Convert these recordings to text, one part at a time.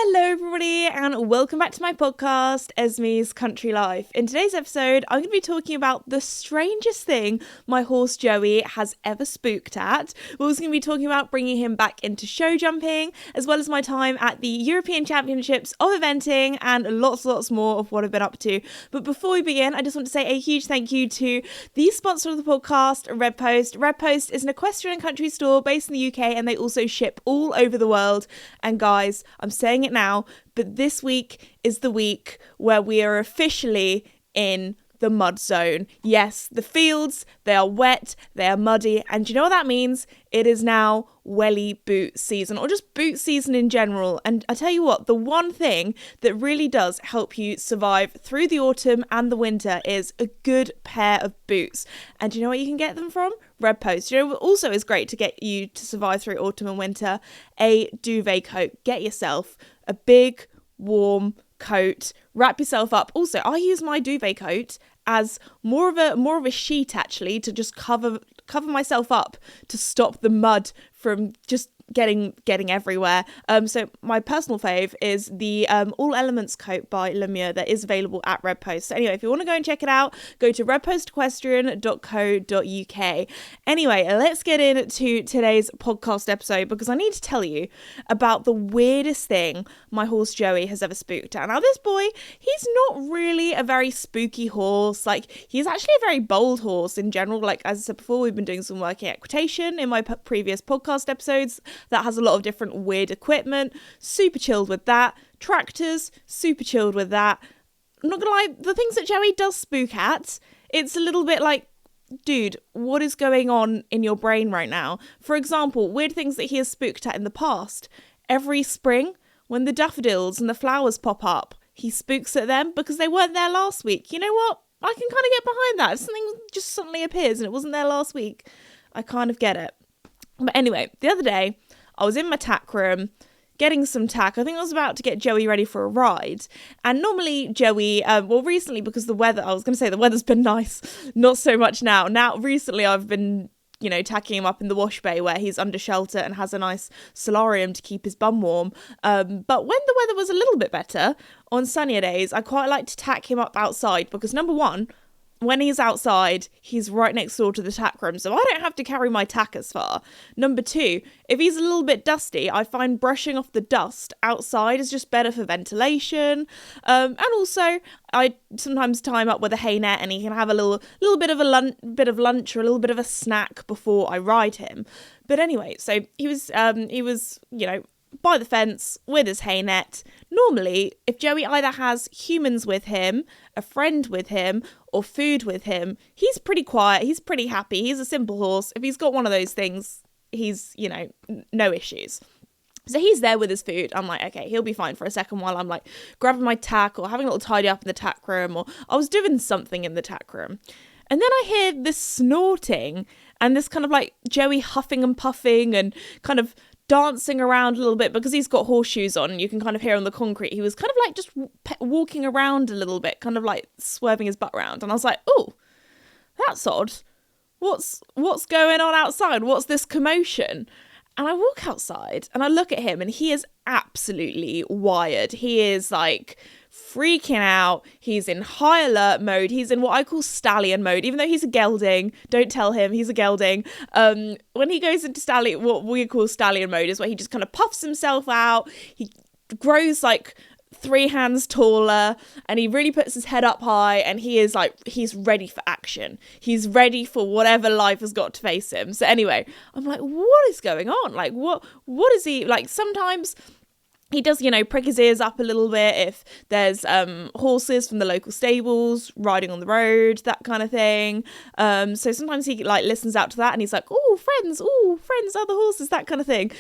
Hello everybody and welcome back to my podcast, Esme's Country Life. In today's episode, I'm going to be talking about the strangest thing my horse Joey has ever spooked at. We're also going to be talking about bringing him back into show jumping, as well as my time at the European Championships of eventing and lots more of what I've been up to. But before we begin, I just want to say a huge thank you to the sponsor of the podcast, Red Post. Red Post is an equestrian country store based in the UK and they also ship all over the world. And guys, I'm saying it now, but this week is the week where we are officially in the mud zone. Yes, the fields, they are wet, they are muddy, and do you know what that means? It is now welly boot season, or just boot season in general. And I tell you what, the one thing that really does help you survive through the autumn and the winter is a good pair of boots. And do you know what you can get them from? Red Post. You know what also is great to get you to survive through autumn and winter? A duvet coat. Get yourself a big, warm coat, wrap yourself up. Also, I use my duvet coat as more of a sheet actually, to just cover myself up to stop the mud from just getting everywhere. So my personal fave is the All Elements coat by Lemieux that is available at Red Post. So anyway, if you want to go and check it out, go to redpostequestrian.co.uk. Anyway, let's get into today's podcast episode because I need to tell you about the weirdest thing my horse Joey has ever spooked at. Now this boy, he's not really a very spooky horse. Like, he's actually a very bold horse in general. Like, as I said before, we've been doing some work in equitation in my previous podcast episodes. That has a lot of different weird equipment. Super chilled with that. Tractors, super chilled with that. I'm not gonna lie, the things that Joey does spook at, it's a little bit like, dude, what is going on in your brain right now? For example, weird things that he has spooked at in the past. Every spring, when the daffodils and the flowers pop up, he spooks at them because they weren't there last week. You know what? I can kind of get behind that. If something just suddenly appears and it wasn't there last week, I kind of get it. But anyway, the other day, I was in my tack room getting some tack. I think I was about to get Joey ready for a ride. And normally Joey, recently because the weather's been nice, not so much now. Now, recently I've been, tacking him up in the wash bay where he's under shelter and has a nice solarium to keep his bum warm. But when the weather was a little bit better, on sunnier days, I quite like to tack him up outside because number one, when he's outside, he's right next door to the tack room, so I don't have to carry my tack as far. Number two, if he's a little bit dusty, I find brushing off the dust outside is just better for ventilation. And also, I sometimes tie him up with a hay net, and he can have a little bit of lunch or a little bit of a snack before I ride him. But anyway, so he was by the fence with his hay net. Normally, if Joey either has humans with him, a friend with him, or food with him, he's pretty quiet, he's pretty happy, he's a simple horse. If he's got one of those things, he's, no issues. So he's there with his food. I'm like, okay, he'll be fine for a second while I'm like grabbing my tack or having a little tidy up in the tack room, or I was doing something in the tack room. And then I hear this snorting and this kind of like Joey huffing and puffing and kind of dancing around a little bit because he's got horseshoes on and you can kind of hear on the concrete. He was kind of like just walking around a little bit, kind of like swerving his butt around. And I was like, oh, that's odd. What's going on outside? What's this commotion? And I walk outside and I look at him and he is absolutely wired. He is like freaking out. He's in high alert mode. He's in what I call stallion mode, even though he's a gelding. Don't tell him he's a gelding. When he goes into what we call stallion mode is where he just kind of puffs himself out. He grows like 3 hands taller and he really puts his head up high and he's ready for action. He's ready for whatever life has got to face him. So anyway, I'm like, what is going on? Like, what is he like? Sometimes he does, prick his ears up a little bit if there's horses from the local stables riding on the road, that kind of thing. So sometimes he like listens out to that and he's like, oh, friends, other horses, that kind of thing.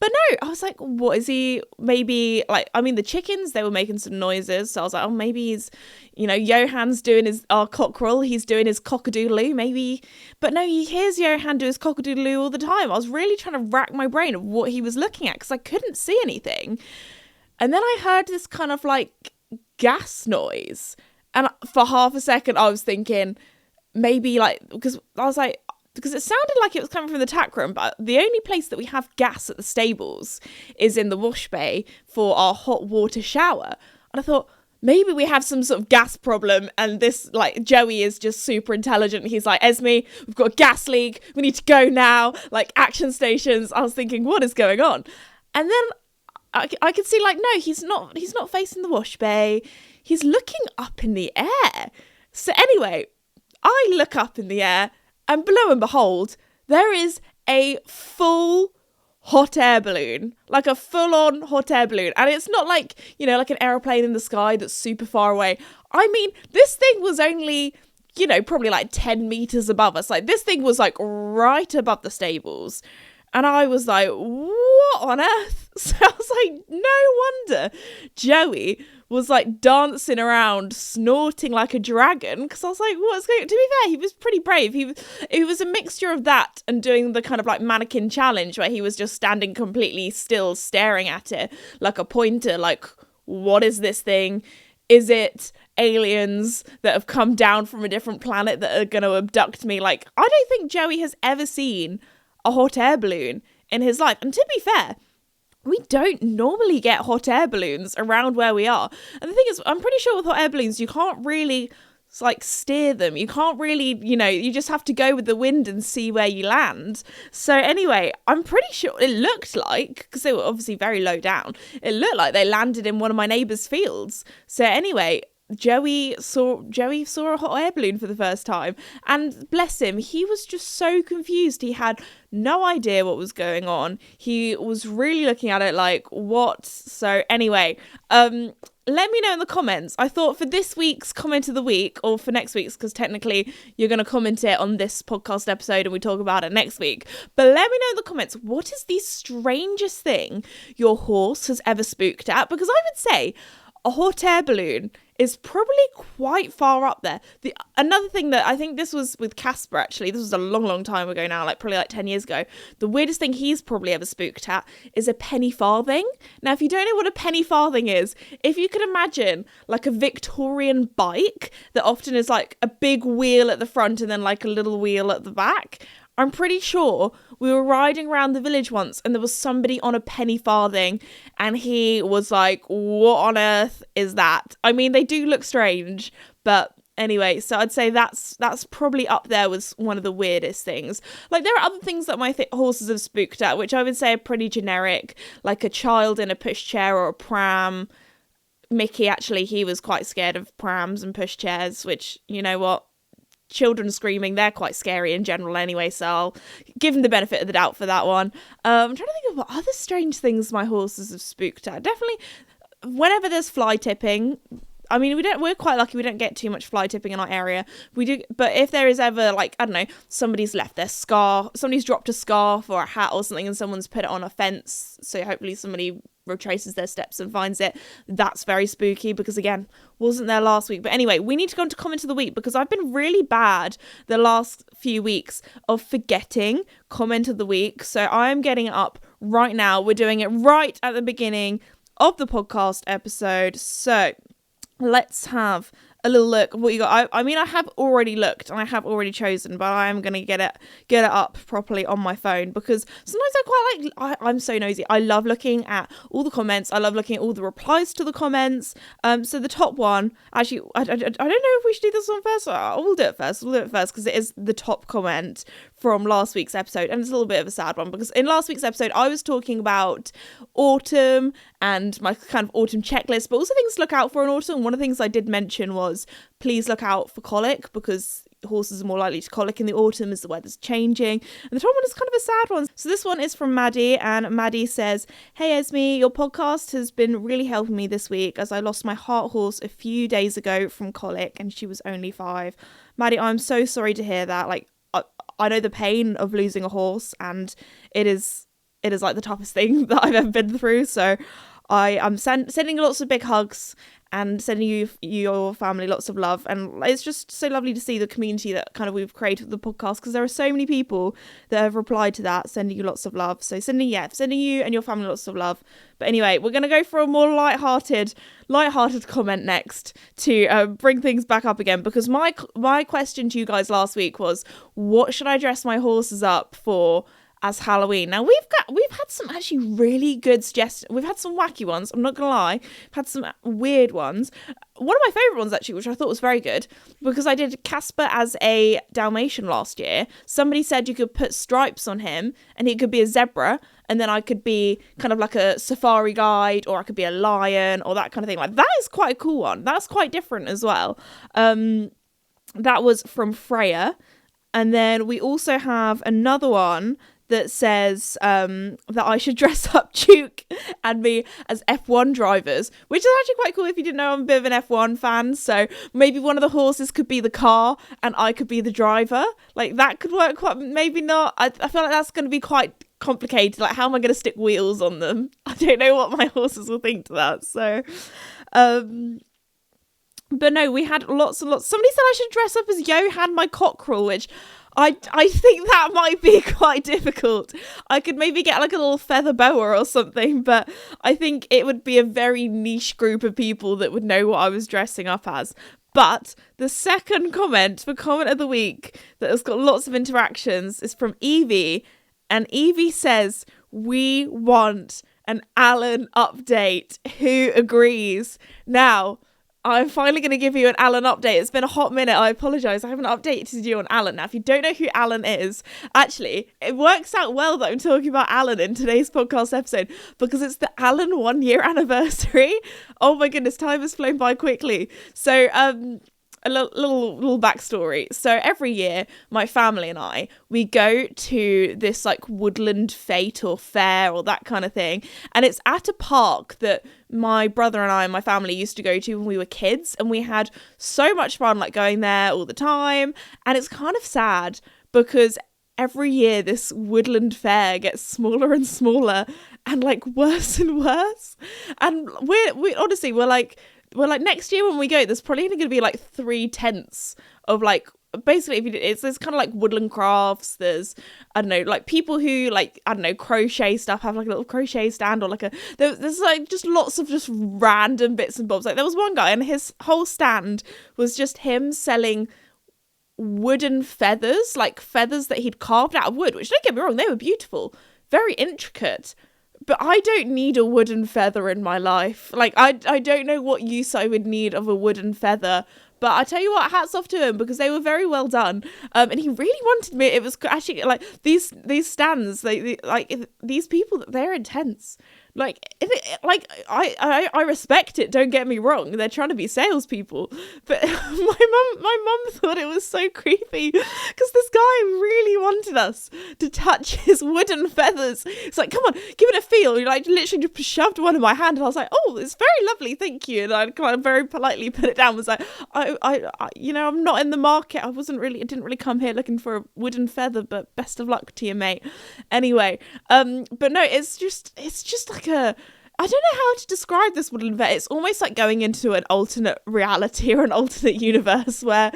But no, I was like, what is he? Maybe the chickens, they were making some noises. So I was like, oh, maybe he's, Johann's doing our cockerel. He's doing his cockadoodaloo, maybe. But no, he hears Johann do his cockadoodaloo all the time. I was really trying to rack my brain of what he was looking at because I couldn't see anything. And then I heard this kind of like gas noise. And for half a second, I was thinking maybe because I was like, because it sounded like it was coming from the tack room, but the only place that we have gas at the stables is in the wash bay for our hot water shower. And I thought, maybe we have some sort of gas problem, and this, like, Joey is just super intelligent. He's like, Esme, we've got a gas leak. We need to go now. Like, action stations. I was thinking, what is going on? And then I could see, like, no, he's not facing the wash bay. He's looking up in the air. So anyway, I look up in the air, and below and behold, there is a full hot air balloon, like a full-on hot air balloon. And it's not like, you know, like an aeroplane in the sky that's super far away. I mean, this thing was only, you know, probably like 10 meters above us. Like, this thing was like right above the stables. And I was like, what on earth? So I was like, no wonder Joey was like dancing around, snorting like a dragon. Because I was like, what's going on? To be fair, he was pretty brave. He was a mixture of that and doing the kind of like mannequin challenge where he was just standing completely still, staring at it like a pointer. Like, what is this thing? Is it aliens that have come down from a different planet that are going to abduct me? Like, I don't think Joey has ever seen a hot air balloon in his life. And to be fair, we don't normally get hot air balloons around where we are. And the thing is, I'm pretty sure with hot air balloons, you can't really like steer them. You can't really, you know, you just have to go with the wind and see where you land. So anyway, I'm pretty sure it looked like, because they were obviously very low down, it looked like they landed in one of my neighbour's fields. So anyway, Joey saw a hot air balloon for the first time, and bless him, he was just so confused. He had no idea what was going on. He was really looking at it like, what? So anyway, let me know in the comments. I thought for this week's comment of the week, or for next week's, because technically you're going to comment it on this podcast episode and we talk about it next week. But let me know in the comments, what is the strangest thing your horse has ever spooked at? Because I would say a hot air balloon is probably quite far up there. Another thing that I think, this was with Casper, actually, this was a long time ago now, like probably like 10 years ago. The weirdest thing he's probably ever spooked at is a penny farthing. Now, if you don't know what a penny farthing is, if you could imagine like a Victorian bike that often is like a big wheel at the front and then like a little wheel at the back, I'm pretty sure we were riding around the village once and there was somebody on a penny farthing and he was like, what on earth is that? I mean, they do look strange, but anyway, so I'd say that's probably up there with one of the weirdest things. Like, there are other things that my horses have spooked at, which I would say are pretty generic, like a child in a pushchair or a pram. Mickey, actually, he was quite scared of prams and pushchairs, which, you know what? Children screaming, they're quite scary in general anyway, so I'll give him the benefit of the doubt for that one. I'm trying to think of what other strange things my horses have spooked at. Definitely whenever there's fly tipping. I mean, we're quite lucky we don't get too much fly tipping in our area. We do, but if there is ever, like, I don't know, somebody's left their scarf, somebody's dropped a scarf or a hat or something and someone's put it on a fence, so hopefully somebody retraces their steps and finds it, that's very spooky, because again, wasn't there last week. But anyway, we need to go on to comment of the week, because I've been really bad the last few weeks of forgetting comment of the week, so I'm getting it up right now. We're doing it right at the beginning of the podcast episode, so let's have a little look of what you got. I mean, I have already looked and I have already chosen, but I am going to get it up properly on my phone, because sometimes I quite like, I'm so nosy. I love looking at all the comments. I love looking at all the replies to the comments. So the top one, actually, I don't know if we should do this one first. We'll do it first because it is the top comment from last week's episode, and it's a little bit of a sad one, because in last week's episode I was talking about autumn and my kind of autumn checklist, but also things to look out for in autumn. One of the things I did mention was, please look out for colic, because horses are more likely to colic in the autumn as the weather's changing. And the top one is kind of a sad one. So this one is from Maddie, and Maddie says, hey Esme, your podcast has been really helping me this week, as I lost my heart horse a few days ago from colic and she was only 5. Maddie, I'm so sorry to hear that. Like, I know the pain of losing a horse, and it is like the toughest thing that I've ever been through. So I'm sending lots of big hugs, and sending you your family lots of love. And it's just so lovely to see the community that kind of we've created with the podcast, because there are so many people that have replied to that, sending you lots of love. So sending you and your family lots of love. But anyway, we're going to go for a more light-hearted comment next to bring things back up again, because my question to you guys last week was, what should I dress my horses up for as Halloween? Now we've had some actually really good suggestions. We've had some wacky ones, I'm not gonna lie. We've had some weird ones. One of my favourite ones actually, which I thought was very good, because I did Casper as a Dalmatian last year. Somebody said you could put stripes on him and he could be a zebra, and then I could be kind of like a safari guide, or I could be a lion, or that kind of thing. Like, that is quite a cool one. That's quite different as well. That was from Freya. And then we also have another one that says that I should dress up Duke and me as F1 drivers, which is actually quite cool. If you didn't know, I'm a bit of an F1 fan, so maybe one of the horses could be the car and I could be the driver. Like, that could work quite, maybe not. I feel like that's going to be quite complicated. Like, how am I going to stick wheels on them? I don't know what my horses will think to that. So but no, we had lots and lots. Somebody said I should dress up as Johan, my cockerel, which I think that might be quite difficult. I could maybe get like a little feather boa or something, but I think it would be a very niche group of people that would know what I was dressing up as. But the second comment for comment of the week that has got lots of interactions is from Evie, and Evie says, we want an Alan update. Who agrees? Now, I'm finally going to give you an Alan update. It's been a hot minute. I apologise. I haven't updated you on Alan. Now, if you don't know who Alan is, actually, it works out well that I'm talking about Alan in today's podcast episode, because it's the Alan 1 year anniversary. Oh my goodness, time has flown by quickly. So, a little backstory. So every year, my family and I, we go to this like woodland fete or fair or that kind of thing. And it's at a park that my brother and I and my family used to go to when we were kids. And we had so much fun like going there all the time. And it's kind of sad because every year this woodland fair gets smaller and smaller and like worse and worse. And we honestly, we're like, next year when we go, there's probably only going to be like 3 tents of like, basically, there's kind of like woodland crafts. There's, I don't know, like people who like, I don't know, crochet stuff, have like a little crochet stand, or like there's like just lots of just random bits and bobs. Like there was one guy and his whole stand was just him selling wooden feathers, like feathers that he'd carved out of wood, which, don't get me wrong, they were beautiful, very intricate. But I don't need a wooden feather in my life. Like, I don't know what use I would need of a wooden feather. But I tell you what, hats off to him, because they were very well done. And he really wanted me. It was actually like these stands, these people, they're intense. Like, I respect it. Don't get me wrong. They're trying to be salespeople, but my mum thought it was so creepy because this guy really wanted us to touch his wooden feathers. It's like, come on, give it a feel. You like literally just shoved one in my hand, and I was like, oh, it's very lovely, thank you. And I kind of very politely put it down. Was like, I I'm not in the market. I didn't really come here looking for a wooden feather. But best of luck to you, mate. Anyway, but no, it's just like I don't know how to describe this woodland vet. It's almost like going into an alternate reality or an alternate universe where,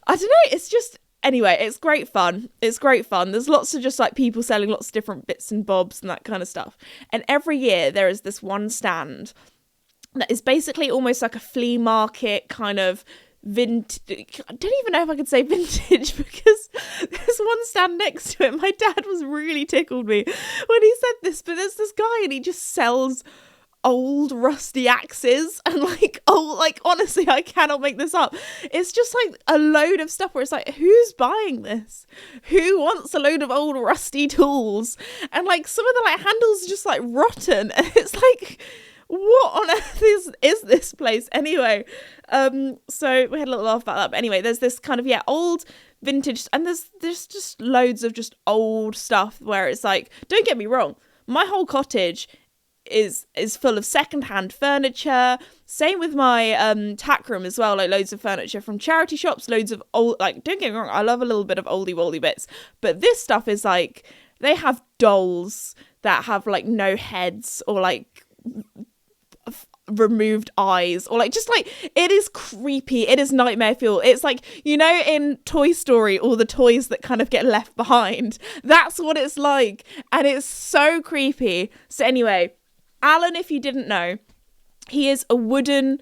I don't know, it's just, anyway, it's great fun. There's lots of just like people selling lots of different bits and bobs and that kind of stuff. And every year there is this one stand that is basically almost like a flea market kind of vintage. I don't even know if I could say vintage, because there's one stand next to it. My dad was really tickled me when he said this, but there's this guy and he just sells old rusty axes and like, oh, like honestly, I cannot make this up. It's just like a load of stuff where it's like, who's buying this? Who wants a load of old rusty tools? And like some of the like handles are just like rotten, and it's like, what on earth is this place? Anyway, so we had a little laugh about that. But anyway, there's this kind of, old vintage, and there's just loads of just old stuff where it's like, don't get me wrong, my whole cottage is full of secondhand furniture. Same with my tack room as well, like loads of furniture from charity shops, loads of old, like, don't get me wrong, I love a little bit of oldie woldy bits, but this stuff is like, they have dolls that have like no heads, or like removed eyes, or like just like it is creepy. It is nightmare fuel. It's like, you know, in Toy Story, all the toys that kind of get left behind. That's what it's like, and it's so creepy. So anyway, Alan, if you didn't know, he is a wooden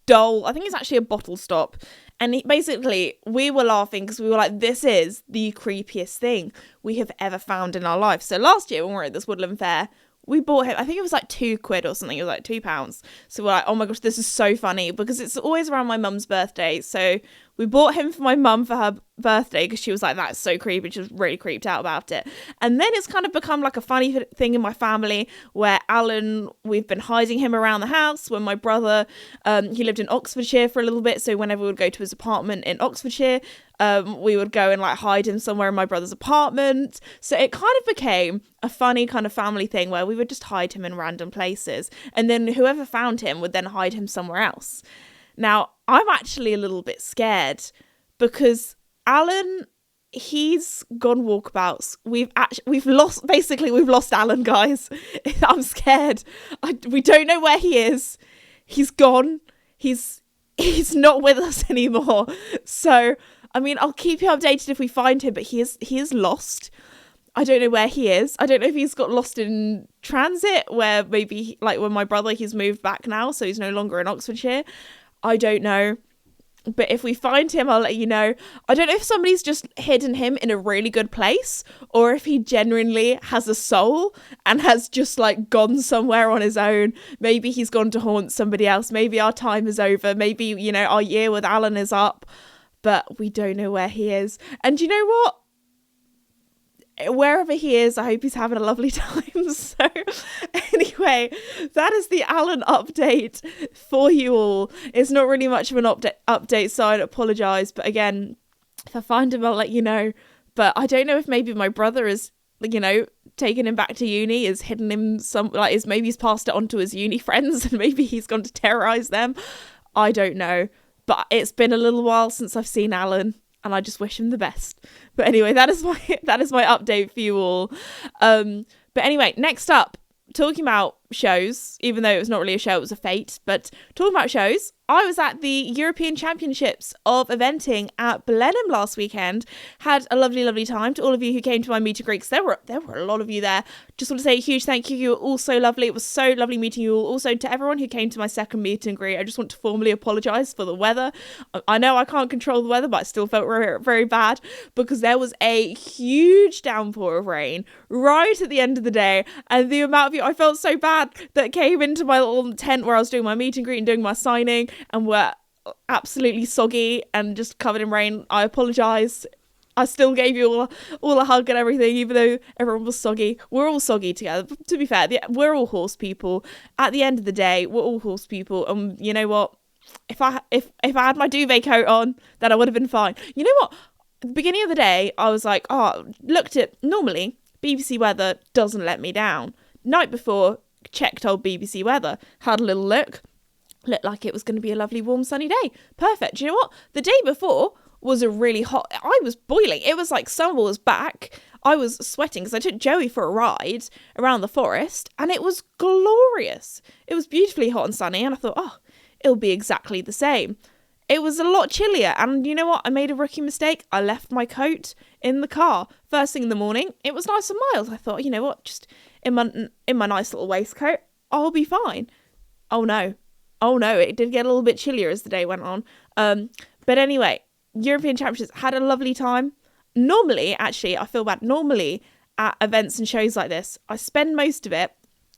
doll. I think it's actually a bottle stop. And basically, we were laughing because we were like, this is the creepiest thing we have ever found in our life. So last year when we were at this Woodland Fair, we bought him, I think it was like £2 or something. It was like £2. So we're like, oh my gosh, this is so funny, because it's always around my mum's birthday. So we bought him for my mum for her birthday because she was like, that's so creepy. She was really creeped out about it. And then it's kind of become like a funny thing in my family where Alan, we've been hiding him around the house. When my brother, he lived in Oxfordshire for a little bit. So whenever we would go to his apartment in Oxfordshire, we would go and like hide him somewhere in my brother's apartment. So it kind of became a funny kind of family thing where we would just hide him in random places. And then whoever found him would then hide him somewhere else. Now, I'm actually a little bit scared because Alan, he's gone walkabouts. We've lost Alan, guys. I'm scared. We don't know where he is. He's gone. He's not with us anymore. So, I mean, I'll keep you updated if we find him, but he is lost. I don't know where he is. I don't know if he's got lost in transit, where maybe, like when my brother, he's moved back now, so he's no longer in Oxfordshire. I don't know. But if we find him, I'll let you know. I don't know if somebody's just hidden him in a really good place, or if he genuinely has a soul and has just like gone somewhere on his own. Maybe he's gone to haunt somebody else. Maybe our time is over. Maybe, you know, our year with Alan is up, but we don't know where he is. And you know what? Wherever he is, I hope he's having a lovely time. So anyway, that is the Alan update for you all. It's not really much of an update, so I'd apologise. But again, if I find him, I'll let you know. But I don't know if maybe my brother is, you know, taking him back to uni, is hidden him maybe he's passed it on to his uni friends and maybe he's gone to terrorise them. I don't know. But it's been a little while since I've seen Alan, and I just wish him the best. But anyway, that is my update for you all. But anyway, next up, talking about shows, even though it was not really a show, it was a fate. But talking about shows, I was at the European Championships of Eventing at Blenheim last weekend. Had a lovely, lovely time. To all of you who came to my meet and greet, 'cause there were a lot of you there. Just want to say a huge thank you. You were all so lovely. It was so lovely meeting you all. Also, to everyone who came to my second meet and greet, I just want to formally apologise for the weather. I know I can't control the weather, but I still felt very, very bad because there was a huge downpour of rain right at the end of the day. And the amount of you, I felt so bad, that came into my little tent where I was doing my meet and greet and doing my signing, and were absolutely soggy and just covered in rain. I apologise. I still gave you all a hug and everything, even though everyone was soggy. We're all soggy together. To be fair, we're all horse people. At the end of the day, we're all horse people. And you know what? If I had my duvet coat on, then I would have been fine. You know what? At the beginning of the day, I was like, looked at, normally, BBC Weather doesn't let me down. Night before, checked old BBC Weather, had a little look. Looked like it was going to be a lovely warm sunny day. Perfect. Do you know what? The day before was a really hot, I was boiling. It was like summer was back. I was sweating because I took Joey for a ride around the forest and it was glorious. It was beautifully hot and sunny and I thought, it'll be exactly the same. It was a lot chillier, and you know what? I made a rookie mistake. I left my coat in the car. First thing in the morning, it was nice and mild. I thought, you know what? Just in my nice little waistcoat, I'll be fine. Oh no, it did get a little bit chillier as the day went on. But anyway, European Championships, had a lovely time. Normally, actually, I feel bad. Normally, at events and shows like this, I spend most of it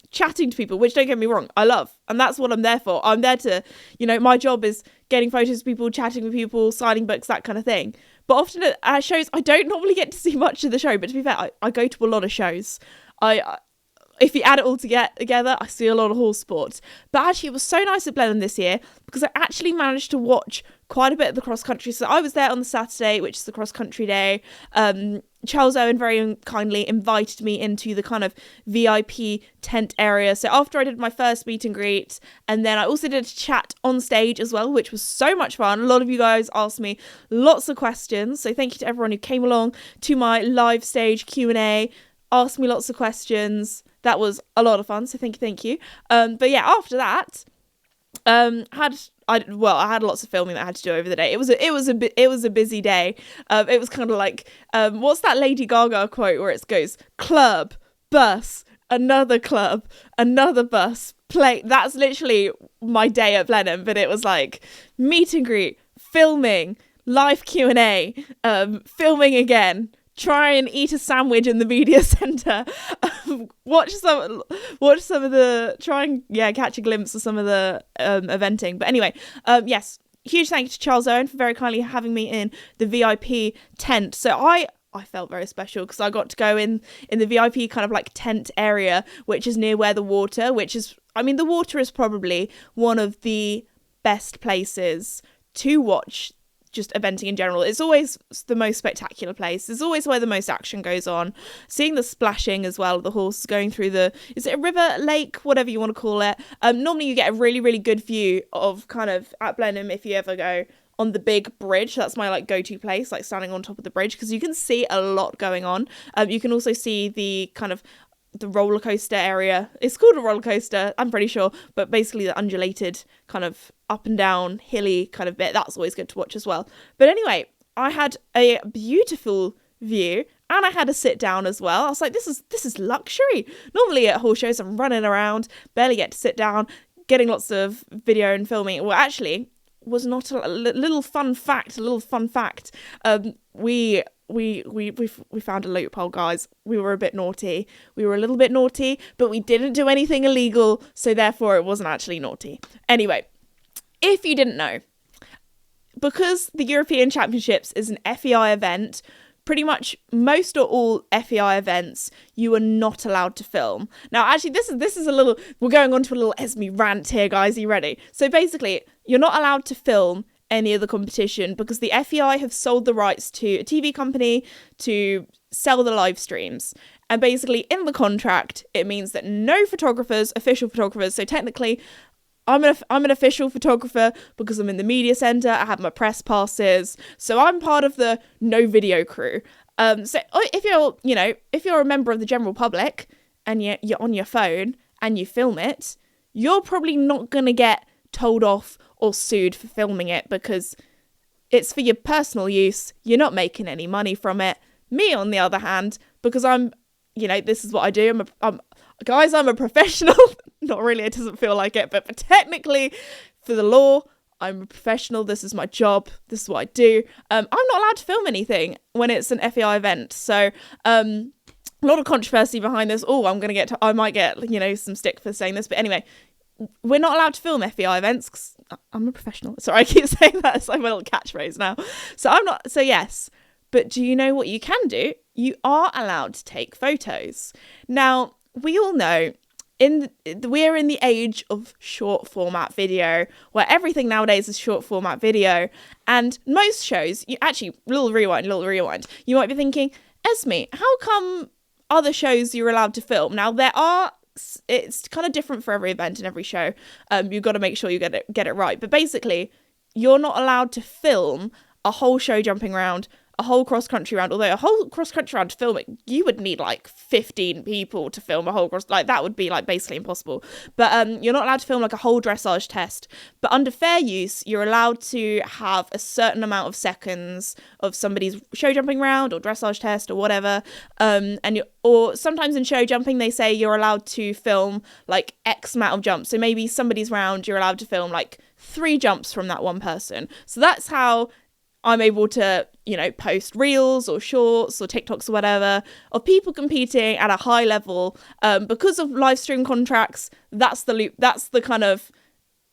chatting to people, which, don't get me wrong, I love. And that's what I'm there for. I'm there to, my job is getting photos of people, chatting with people, signing books, that kind of thing. But often at shows, I don't normally get to see much of the show. But to be fair, I go to a lot of shows. If you add it all together, I see a lot of horse sports. But actually, it was so nice at Blenheim this year because I actually managed to watch quite a bit of the cross country. So I was there on the Saturday, which is the cross country day. Charles Owen very kindly invited me into the kind of VIP tent area. So after I did my first meet and greet, and then I also did a chat on stage as well, which was so much fun. A lot of you guys asked me lots of questions. So thank you to everyone who came along to my live stage Q&A, asked me lots of questions. That was a lot of fun, so thank you. But yeah, after that, I had lots of filming that I had to do over the day. It was a busy day. It was kind of like what's that Lady Gaga quote where it goes club, bus, another club, another bus, play. That's literally my day at Blenheim. But it was like meet and greet, filming, live Q&A, filming again, try and eat a sandwich in the media centre, watch some of the, try and catch a glimpse of some of the eventing. But anyway, yes, huge thank you to Charles Owen for very kindly having me in the VIP tent. So I felt very special because I got to go in the VIP kind of like tent area, which is near where the water, the water is probably one of the best places to watch just eventing in general. It's always the most spectacular place. It's always where the most action goes on. Seeing the splashing as well, the horse going through is it a river, lake, whatever you want to call it. Normally you get a really, really good view of kind of at Blenheim if you ever go on the big bridge. That's my like go-to place, like standing on top of the bridge, because you can see a lot going on. You can also see the kind of the roller coaster area. It's called a roller coaster, I'm pretty sure, but basically the undulated kind of up and down hilly kind of bit. That's always good to watch as well. But anyway, I had a beautiful view and I had a sit down as well. I was like, this is luxury. Normally at horse shows I'm running around, barely get to sit down, getting lots of video and filming. Well, actually, was not a little fun fact. We found a loophole, guys. We were a bit naughty. We were a little bit naughty, but we didn't do anything illegal, so therefore it wasn't actually naughty. Anyway, if you didn't know, because the European Championships is an FEI event, pretty much most or all FEI events, you are not allowed to film. Now, actually, this is a little, we're going on to a little Esme rant here, guys. Are you ready? So basically, you're not allowed to film any of the competition because the FEI have sold the rights to a TV company to sell the live streams. And basically, in the contract, it means that no photographers, official photographers, so technically, I'm an official photographer because I'm in the media centre. I have my press passes, so I'm part of the no video crew. So if you're a member of the general public and you're on your phone and you film it, you're probably not gonna get told off or sued for filming it because it's for your personal use. You're not making any money from it. Me, on the other hand, because this is what I do. I'm a professional. Not really, it doesn't feel like it, but technically, for the law, I'm a professional. This is my job. This is what I do. I'm not allowed to film anything when it's an FEI event. So, a lot of controversy behind this. Oh, I might get, some stick for saying this, but anyway, we're not allowed to film FEI events because I'm a professional. Sorry, I keep saying that. It's like my little catchphrase now. So I'm not. So yes, but do you know what you can do? You are allowed to take photos. Now, we all know we're in the age of short format video, where everything nowadays is short format video. And most shows, little rewind. You might be thinking, Esme, how come other shows you're allowed to film? Now, it's kind of different for every event and every show. You've got to make sure you get it right. But basically, you're not allowed to film a whole show jumping around, a whole cross-country round. Although a whole cross-country round to film it, you would need like 15 people to film a whole that would be like basically impossible. But you're not allowed to film like a whole dressage test. But under fair use, you're allowed to have a certain amount of seconds of somebody's show jumping round or dressage test or whatever. Or sometimes in show jumping, they say you're allowed to film like X amount of jumps. So maybe somebody's round, you're allowed to film like 3 jumps from that one person. So that's how I'm able to, post reels or shorts or TikToks or whatever of people competing at a high level. Because of live stream contracts, that's the kind of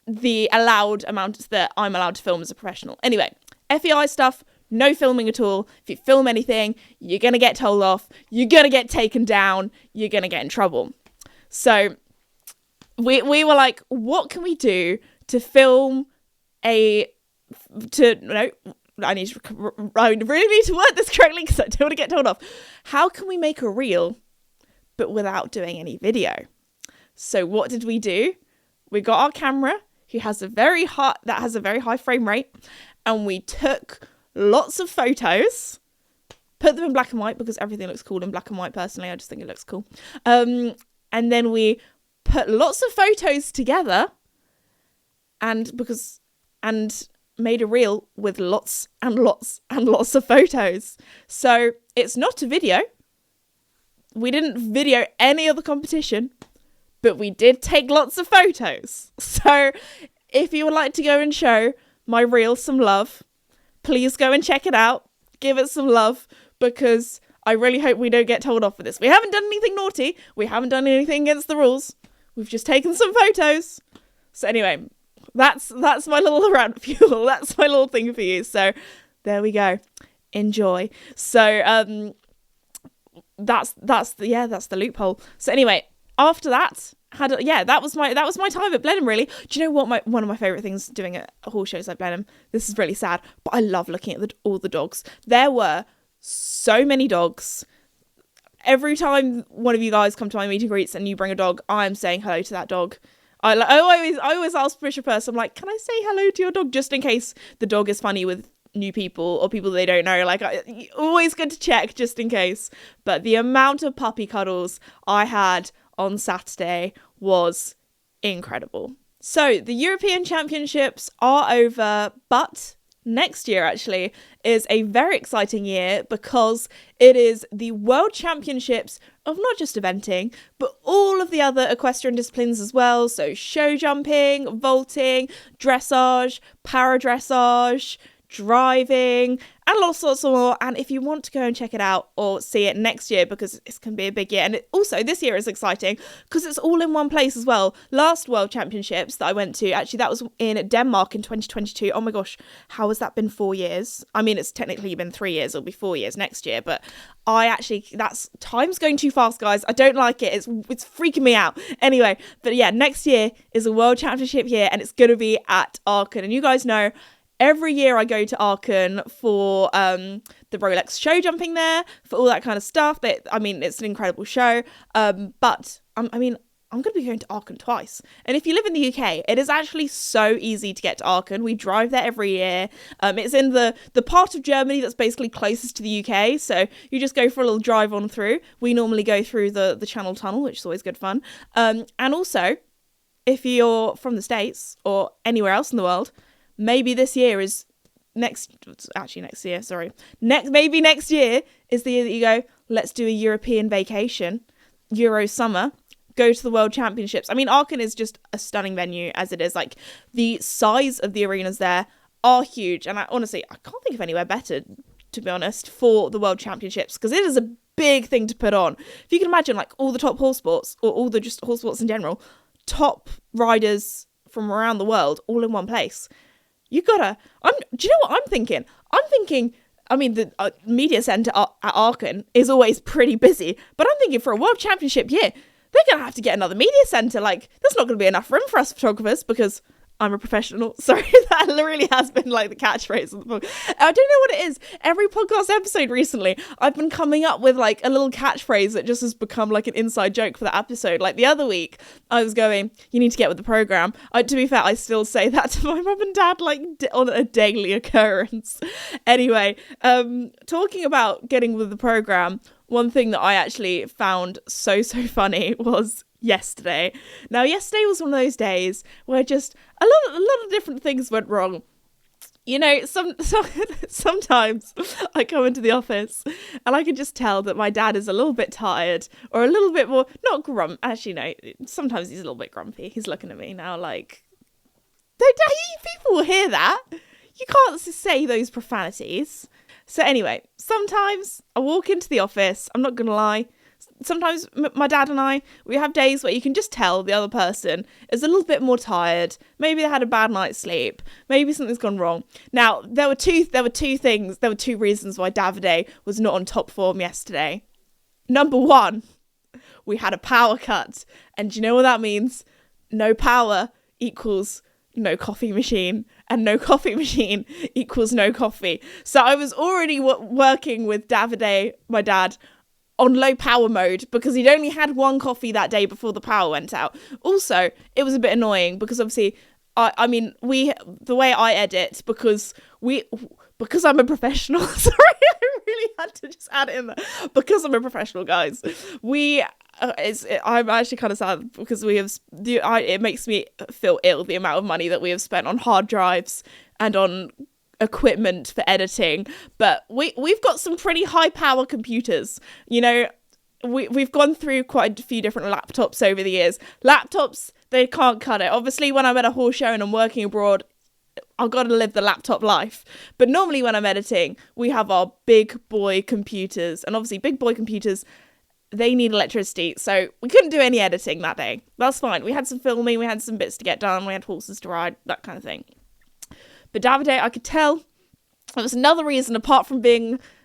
the allowed amount that I'm allowed to film as a professional. Anyway, FEI stuff, no filming at all. If you film anything, you're going to get told off. You're going to get taken down. You're going to get in trouble. So we were like, what can we do to film I really need to word this correctly because I don't want to get told off. How can we make a reel but without doing any video? So what did we do? We got our camera that has a very high frame rate, and we took lots of photos, put them in black and white because everything looks cool in black and white. Personally, I just think it looks cool. And then we put lots of photos together and made a reel with lots and lots and lots of photos. So it's not a video. We didn't video any of the competition, but we did take lots of photos. So if you would like to go and show my reel some love, please go and check it out. Give it some love, because I really hope we don't get told off for this. We haven't done anything naughty. We haven't done anything against the rules. We've just taken some photos. So anyway, that's my little rant fuel. That's my little thing for you. So there we go. Enjoy. So that's the loophole. So anyway, after that, that was my time at Blenheim, really. Do you know what one of my favourite things doing at horse shows like Blenheim? This is really sad, but I love looking at all the dogs. There were so many dogs. Every time one of you guys come to my meet and greets and you bring a dog, I'm saying hello to that dog. I always ask Bishop first, I'm like, can I say hello to your dog, just in case the dog is funny with new people or people they don't know. Like, always good to check just in case. But the amount of puppy cuddles I had on Saturday was incredible. So the European Championships are over, but next year actually is a very exciting year, because it is the World Championships of not just eventing, but all of the other equestrian disciplines as well. So show jumping, vaulting, dressage, paradressage, driving, and lots of more. And if you want to go and check it out or see it next year, because it's going to be a big year, and also this year is exciting because it's all in one place as well. Last World Championships that I went to, actually that was in Denmark in 2022. Oh my gosh, how has that been 4 years? I mean, it's technically been 3 years. It'll be 4 years next year, but that's time's going too fast, guys. I don't like it. It's freaking me out. Anyway, but yeah, next year is a World Championship year, and it's going to be at Aachen. And you guys know, every year I go to Aachen for the Rolex show jumping there, for all that kind of stuff. It's an incredible show. But I'm going to be going to Aachen twice. And if you live in the UK, it is actually so easy to get to Aachen. We drive there every year. It's in the part of Germany that's basically closest to the UK. So you just go for a little drive on through. We normally go through the Channel Tunnel, which is always good fun. And also, if you're from the States or anywhere else in the world, maybe this year is next year is the year that you go, let's do a European vacation, Euro summer, go to the World Championships. I mean, Aachen is just a stunning venue as it is. Like, the size of the arenas there are huge, and I can't think of anywhere better, to be honest, for the World Championships, because it is a big thing to put on. If you can imagine, like, all the top horse sports, or all the just horse sports in general, top riders from around the world all in one place. Do you know what I'm thinking? The media centre at Aachen is always pretty busy, but I'm thinking for a World Championship year, they're going to have to get another media centre. Like, there's not going to be enough room for us photographers, because I'm a professional. Sorry, that really has been like the catchphrase of the book. I don't know what it is. Every podcast episode recently, I've been coming up with like a little catchphrase that just has become like an inside joke for the episode. Like the other week, I was going, you need to get with the programme. To be fair, I still say that to my mum and dad like on a daily occurrence. Anyway, talking about getting with the programme, one thing that I actually found so funny was yesterday. Now, yesterday was one of those days where just a lot of different things went wrong. You know, sometimes I come into the office and I can just tell that my dad is a little bit tired, or a little bit more, not grumpy. Actually, no, sometimes he's a little bit grumpy. He's looking at me now like, people will hear that. You can't say those profanities. So anyway, sometimes I walk into the office, I'm not going to lie, sometimes my dad and I, we have days where you can just tell the other person is a little bit more tired. Maybe they had a bad night's sleep. Maybe something's gone wrong. Now, there were two reasons why Davide was not on top form yesterday. Number one, we had a power cut. And do you know what that means? No power equals no coffee machine, and no coffee machine equals no coffee. So I was already working with Davide, my dad, on low power mode, because he'd only had one coffee that day before the power went out. Also, it was a bit annoying because obviously, the way I edit, because I'm a professional. Sorry, I really had to just add it in there. Because I'm a professional, guys. I'm actually kind of sad because it makes me feel ill, the amount of money that we have spent on hard drives and on equipment for editing. But we've got some pretty high power computers. You know, we've gone through quite a few different laptops over the years. Laptops, they can't cut it. Obviously, when I'm at a horse show and I'm working abroad, I've got to live the laptop life. But normally when I'm editing, we have our big boy computers. And obviously big boy computers, they need electricity. So we couldn't do any editing that day. That's fine. We had some filming, we had some bits to get done, we had horses to ride, that kind of thing. But Davide, I could tell it was another reason, apart from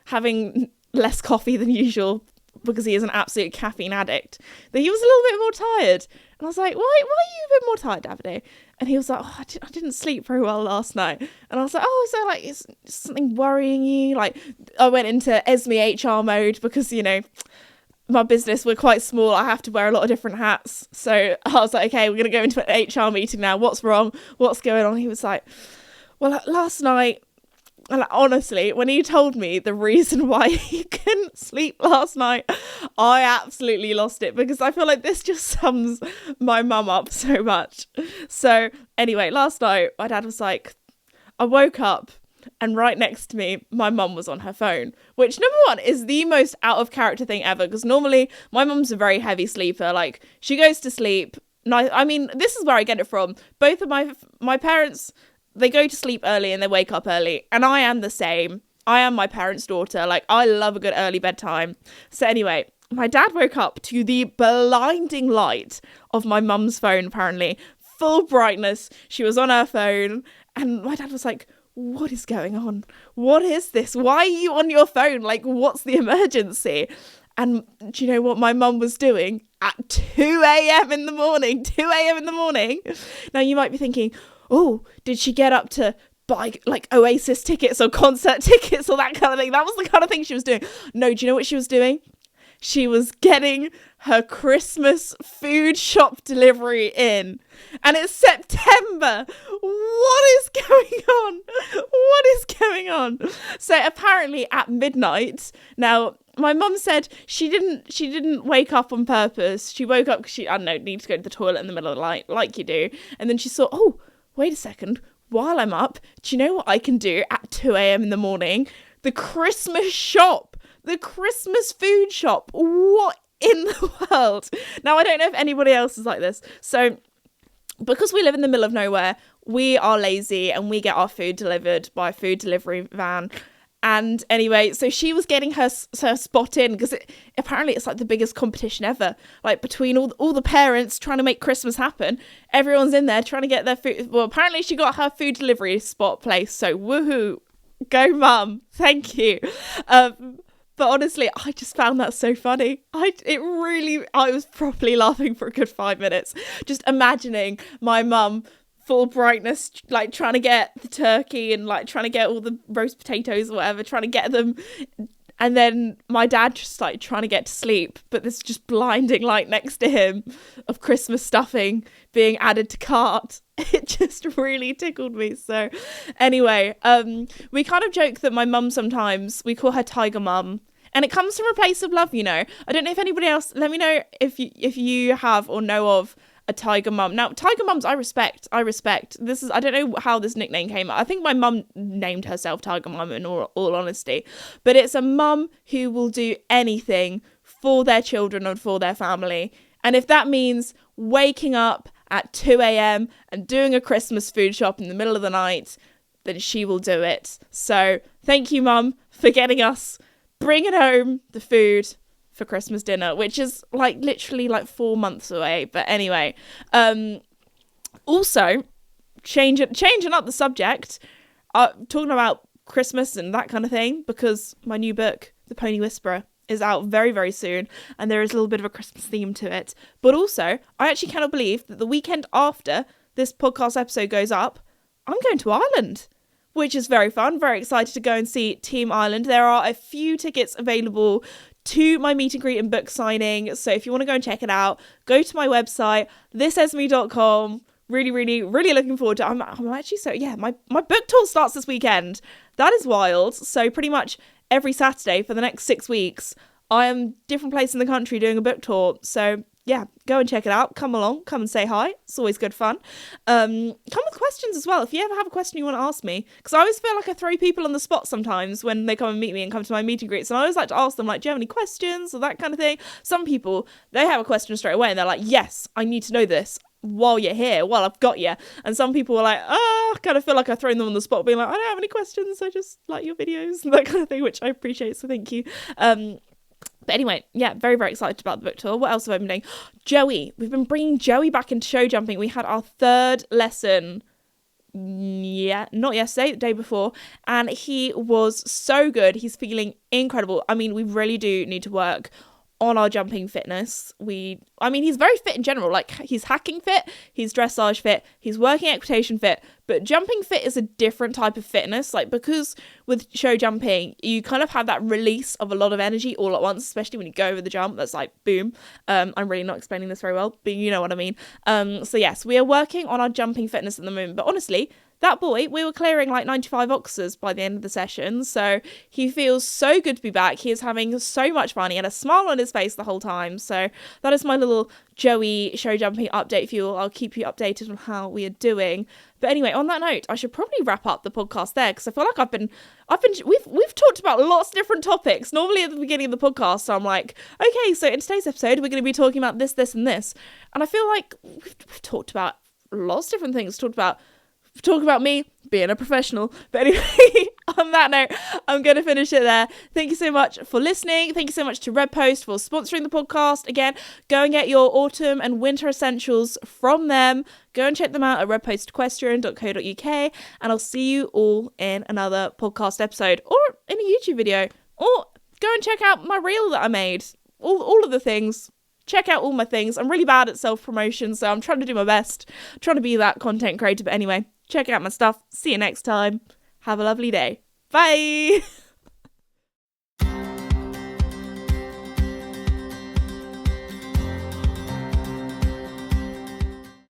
having less coffee than usual, because he is an absolute caffeine addict, that he was a little bit more tired. And I was like, why are you a bit more tired, Davide? And he was like, I didn't sleep very well last night. And I was like, so like, is something worrying you? Like, I went into Esme HR mode because, you know, my business, we're quite small. I have to wear a lot of different hats. So I was like, okay, we're going to go into an HR meeting now. What's wrong? What's going on? He was like, well, last night, and honestly, when he told me the reason why he couldn't sleep last night, I absolutely lost it, because I feel like this just sums my mum up so much. So anyway, last night, my dad was like, I woke up and right next to me, my mum was on her phone, which, number one, is the most out of character thing ever, because normally my mum's a very heavy sleeper. Like, she goes to sleep. I mean, this is where I get it from. Both of my parents, they go to sleep early and they wake up early. And I am the same. I am my parents' daughter. Like, I love a good early bedtime. So anyway, my dad woke up to the blinding light of my mum's phone, apparently. Full brightness. She was on her phone. And my dad was like, what is going on? What is this? Why are you on your phone? Like, what's the emergency? And do you know what my mum was doing at 2 a.m. in the morning? 2 a.m. in the morning. Now, you might be thinking, oh, did she get up to buy like Oasis tickets or concert tickets or that kind of thing? That was the kind of thing she was doing. No, do you know what she was doing? She was getting her Christmas food shop delivery in. And it's September. What is going on? What is going on? So apparently at midnight, now my mum said she didn't wake up on purpose. She woke up because she, I don't know, needed to go to the toilet in the middle of the night, like you do. And then she saw, oh, wait a second. While I'm up, do you know what I can do at 2 a.m. in the morning? The Christmas shop. The Christmas food shop. What in the world? Now, I don't know if anybody else is like this. So, because we live in the middle of nowhere, we are lazy and we get our food delivered by a food delivery van. And anyway, so she was getting her spot in, because apparently it's like the biggest competition ever. Like, between all the parents trying to make Christmas happen, everyone's in there trying to get their food. Well, apparently she got her food delivery spot placed. So woohoo, go mum, thank you. But honestly, I just found that so funny. I was properly laughing for a good 5 minutes. Just imagining my mum, full brightness, like trying to get the turkey and like trying to get all the roast potatoes or whatever, trying to get them. And then my dad just like trying to get to sleep, but there's just blinding light next to him of Christmas stuffing being added to cart. It just really tickled me. So anyway, we kind of joke that my mum, sometimes we call her Tiger Mum. And it comes from a place of love, you know. I don't know if anybody else, let me know if you have or know of a Tiger Mum. Now, Tiger Mums, I respect. This is, I don't know how this nickname came up. I think my mum named herself Tiger Mum, in all honesty. But it's a mum who will do anything for their children and for their family. And if that means waking up at 2 a.m. and doing a Christmas food shop in the middle of the night, then she will do it. So thank you, Mum, for getting us, bringing home the food for Christmas dinner, which is like literally like 4 months away. But anyway, also changing up the subject, talking about Christmas and that kind of thing, because my new book, The Pony Whisperer, is out very, very soon, and there is a little bit of a Christmas theme to it. But also, I actually cannot believe that the weekend after this podcast episode goes up, I'm going to Ireland, which is very fun. Very excited to go and see Team Ireland. There are a few tickets available to my meet and greet and book signing. So if you want to go and check it out, go to my website, thisesme.com. Really, really, really looking forward to it. I'm actually so, yeah, my book tour starts this weekend. That is wild. So pretty much every Saturday for the next 6 weeks, I am different place in the country doing a book tour. So yeah, go and check it out. Come along, come and say hi. It's always good fun. Come with questions as well. If you ever have a question you want to ask me, because I always feel like I throw people on the spot sometimes when they come and meet me and come to my meet and greets. And I always like to ask them, like, do you have any questions or that kind of thing? Some people, they have a question straight away and they're like, yes, I need to know this while you're here, while I've got you. And some people are like, I kind of feel like I throw them on the spot, being like, I don't have any questions, I just like your videos and that kind of thing, which I appreciate, so thank you. But anyway, yeah, very, very excited about the book tour. What else have I been doing? Joey. We've been bringing Joey back into show jumping. We had our third lesson, not yesterday, the day before, and he was so good. He's feeling incredible. I mean, we really do need to work on our jumping fitness. He's very fit in general. Like, he's hacking fit, he's dressage fit, he's working equitation fit, but jumping fit is a different type of fitness. Like, because with show jumping, you kind of have that release of a lot of energy all at once, especially when you go over the jump. That's like, boom. I'm really not explaining this very well, but you know what I mean. So yes, we are working on our jumping fitness at the moment, but honestly, that boy, we were clearing like 95 oxes by the end of the session, so he feels so good to be back. He is having so much fun. He had a smile on his face the whole time, so that is my little Joey show jumping update for you. I'll keep you updated on how we are doing. But anyway, on that note, I should probably wrap up the podcast there, because I feel like we've talked about lots of different topics. Normally at the beginning of the podcast, I'm like, okay, so in today's episode, we're going to be talking about this, this, and this. And I feel like we've talked about lots of different things. Talk about me being a professional. But anyway, on that note, I'm going to finish it there. Thank you so much for listening. Thank you so much to Red Post for sponsoring the podcast. Again, go and get your autumn and winter essentials from them. Go and check them out at redpostequestrian.co.uk, and I'll see you all in another podcast episode or in a YouTube video, or go and check out my reel that I made. All of the things. Check out all my things. I'm really bad at self-promotion, so I'm trying to do my best. I'm trying to be that content creator. But anyway, check out my stuff. See you next time. Have a lovely day. Bye.